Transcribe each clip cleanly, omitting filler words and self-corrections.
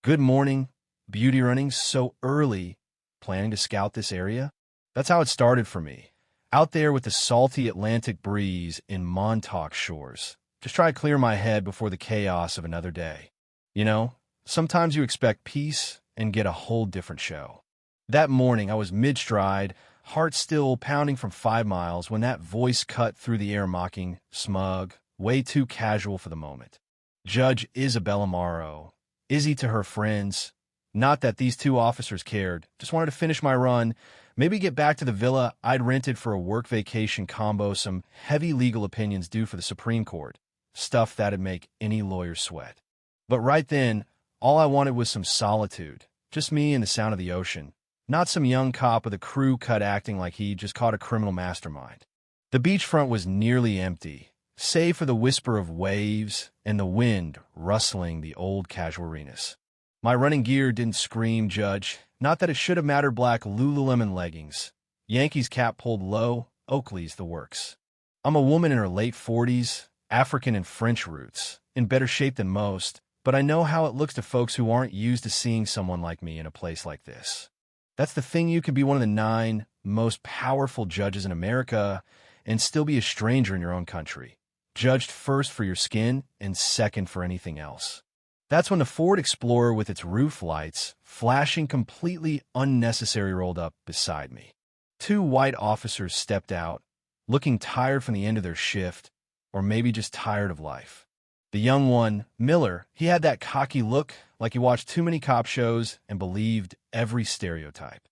Good morning. Beauty running so early, planning to scout this area? That's how it started for me. Out there with the salty Atlantic breeze in Montauk shores. Just try to clear my head before the chaos of another day. You know, sometimes you expect peace and get a whole different show. That morning, I was mid-stride, heart still pounding from 5 miles, when that voice cut through the air mocking, smug, way too casual for the moment. Judge Isabella Morrow. Izzy to her friends. Not that these two officers cared, just wanted to finish my run, maybe get back to the villa I'd rented for a work vacation combo, some heavy legal opinions due for the Supreme Court, stuff that'd make any lawyer sweat. But right then, all I wanted was some solitude, just me and the sound of the ocean, not some young cop with a crew cut acting like he just caught a criminal mastermind. The beachfront was nearly empty, save for the whisper of waves and the wind rustling the old casuarinas. My running gear didn't scream, Judge. Not that it should have mattered. Black Lululemon leggings, Yankees cap pulled low, Oakley's the works. I'm a woman in her late 40s, African and French roots, in better shape than most, but I know how it looks to folks who aren't used to seeing someone like me in a place like this. That's the thing, you can be one of the 9 most powerful judges in America and still be a stranger in your own country, judged first for your skin and second for anything else. That's when the Ford Explorer with its roof lights, flashing completely unnecessary, rolled up beside me. 2 white officers stepped out, looking tired from the end of their shift, or maybe just tired of life. The young one, Miller, he had that cocky look, like he watched too many cop shows and believed every stereotype.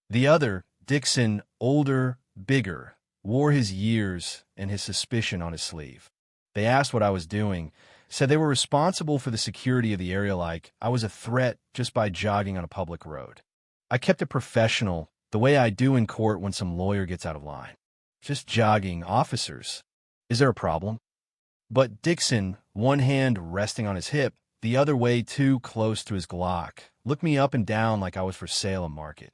The other, Dixon, older, bigger, wore his years and his suspicion on his sleeve. They asked what I was doing, said they were responsible for the security of the area, like I was a threat just by jogging on a public road. I kept it professional, the way I do in court when some lawyer gets out of line. Just jogging, officers. Is there a problem? But Dixon, one hand resting on his hip, the other way too close to his Glock, looked me up and down like I was for sale at market.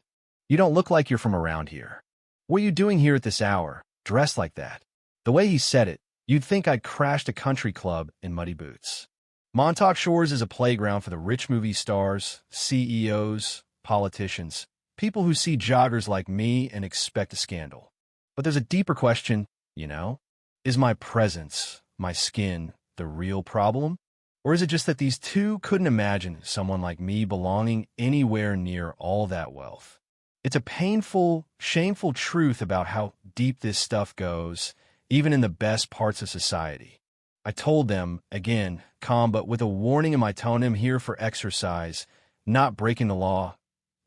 You don't look like you're from around here. What are you doing here at this hour, dressed like that? The way he said it, you'd think I'd crashed a country club in muddy boots. Montauk Shores is a playground for the rich movie stars, CEOs, politicians, people who see joggers like me and expect a scandal. But there's a deeper question, you know? Is my presence, my skin, the real problem? Or is it just that these two couldn't imagine someone like me belonging anywhere near all that wealth? It's a painful, shameful truth about how deep this stuff goes, even in the best parts of society. I told them, again, calm but with a warning in my tone, I'm here for exercise, not breaking the law,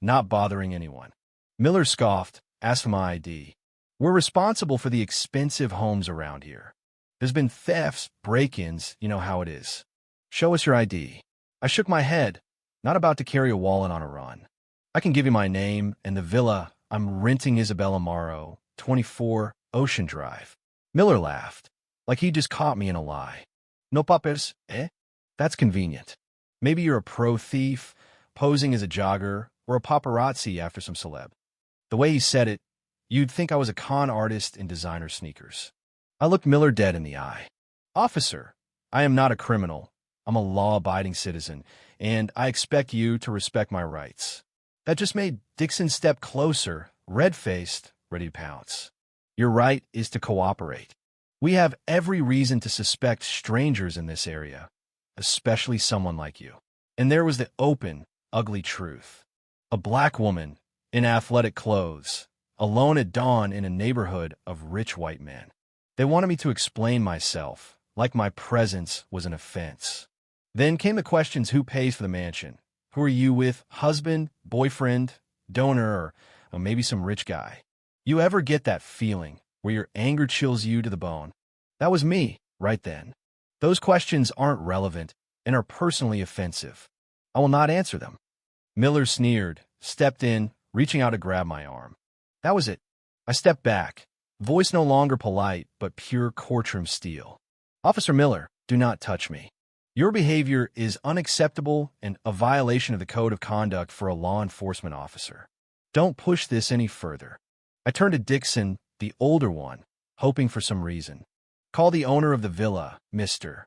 not bothering anyone. Miller scoffed, asked for my ID. We're responsible for the expensive homes around here. There's been thefts, break-ins, you know how it is. Show us your ID. I shook my head, not about to carry a wallet on a run. I can give you my name and the villa I'm renting, Isabella Morrow, 24 Ocean Drive. Miller laughed, like he just caught me in a lie. No papers, eh? That's convenient. Maybe you're a pro thief, posing as a jogger, or a paparazzi after some celeb. The way he said it, you'd think I was a con artist in designer sneakers. I looked Miller dead in the eye. Officer, I am not a criminal. I'm a law-abiding citizen, and I expect you to respect my rights. That just made Dixon step closer, red-faced, ready to pounce. Your right is to cooperate. We have every reason to suspect strangers in this area, especially someone like you. And there was the open, ugly truth. A black woman, in athletic clothes, alone at dawn in a neighborhood of rich white men. They wanted me to explain myself, like my presence was an offense. Then came the questions: who pays for the mansion? Who are you with? Husband, boyfriend, donor, or maybe some rich guy? You ever get that feeling where your anger chills you to the bone? That was me, right then. Those questions aren't relevant and are personally offensive. I will not answer them. Miller sneered, stepped in, reaching out to grab my arm. That was it. I stepped back, voice no longer polite, but pure courtroom steel. Officer Miller, do not touch me. Your behavior is unacceptable and a violation of the code of conduct for a law enforcement officer. Don't push this any further. I turned to Dixon, the older one, hoping for some reason. Call the owner of the villa, Mr.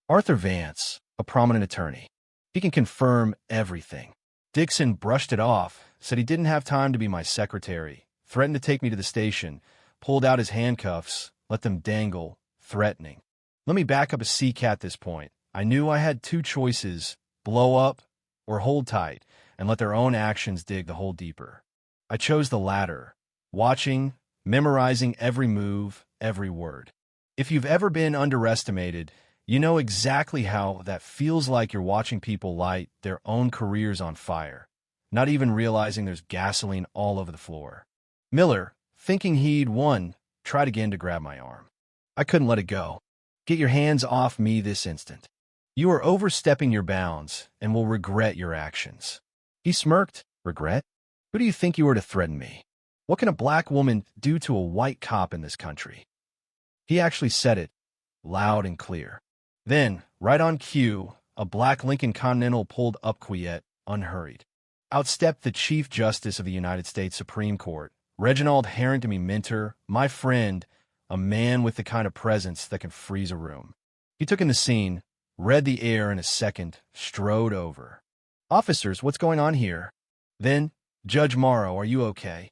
Arthur Vance, a prominent attorney. He can confirm everything. Dixon brushed it off, said he didn't have time to be my secretary, threatened to take me to the station, pulled out his handcuffs, let them dangle, threatening. Let me back up a seat at this point. I knew I had two choices, blow up or hold tight and let their own actions dig the hole deeper. I chose the latter, watching, memorizing every move, every word. If you've ever been underestimated, you know exactly how that feels like you're watching people light their own careers on fire, not even realizing there's gasoline all over the floor. Miller, thinking he'd won, tried again to grab my arm. I couldn't let it go. Get your hands off me this instant. You are overstepping your bounds and will regret your actions. He smirked. Regret? Who do you think you are to threaten me? What can a black woman do to a white cop in this country? He actually said it, loud and clear. Then, right on cue, a black Lincoln Continental pulled up quiet, unhurried. Out stepped the Chief Justice of the United States Supreme Court, Reginald Harrington Minter, my friend, a man with the kind of presence that can freeze a room. He took in the scene, read the air in a second, strode over. Officers, what's going on here? Then, Judge Morrow, are you okay?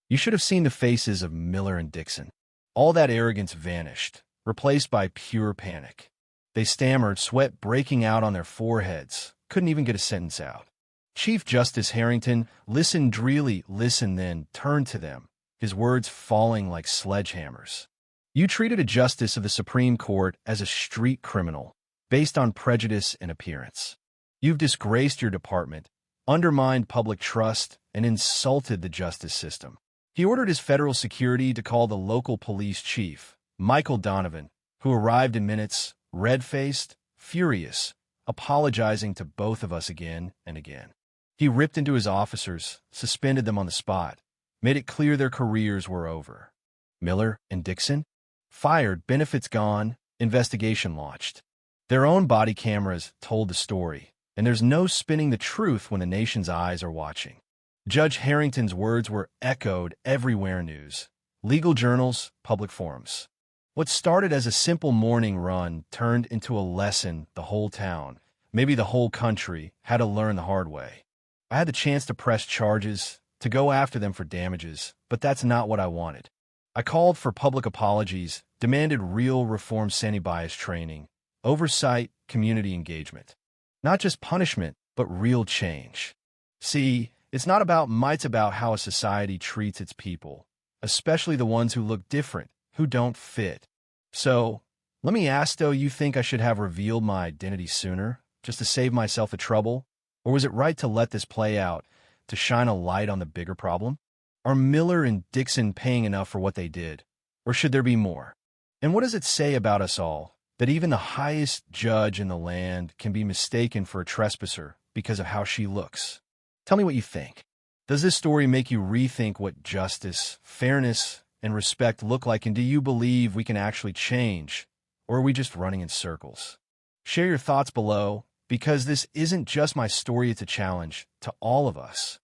You should have seen the faces of Miller and Dixon. All that arrogance vanished, replaced by pure panic. They stammered, sweat breaking out on their foreheads, couldn't even get a sentence out. Chief Justice Harrington listened drearily, listened, then turned to them, his words falling like sledgehammers. You treated a justice of the Supreme Court as a street criminal, based on prejudice and appearance. You've disgraced your department, undermined public trust, and insulted the justice system. He ordered his federal security to call the local police chief, Michael Donovan, who arrived in minutes, red-faced, furious, apologizing to both of us again and again. He ripped into his officers, suspended them on the spot, made it clear their careers were over. Miller and Dixon? Fired, benefits gone, investigation launched. Their own body cameras told the story, and there's no spinning the truth when the nation's eyes are watching. Judge Harrington's words were echoed everywhere in news, legal journals, public forums. What started as a simple morning run turned into a lesson the whole town, maybe the whole country, had to learn the hard way. I had the chance to press charges, to go after them for damages, but that's not what I wanted. I called for public apologies, demanded real reform anti-bias training, oversight, community engagement. Not just punishment, but real change. See, it's not about might, it's about how a society treats its people, especially the ones who look different, who don't fit. So, let me ask though, you think I should have revealed my identity sooner, just to save myself the trouble? Or was it right to let this play out, to shine a light on the bigger problem? Are Miller and Dixon paying enough for what they did? Or should there be more? And what does it say about us all, that even the highest judge in the land can be mistaken for a trespasser because of how she looks? Tell me what you think. Does this story make you rethink what justice, fairness, and respect look like, and do you believe we can actually change, or are we just running in circles? Share your thoughts below, because this isn't just my story, it's a challenge to all of us.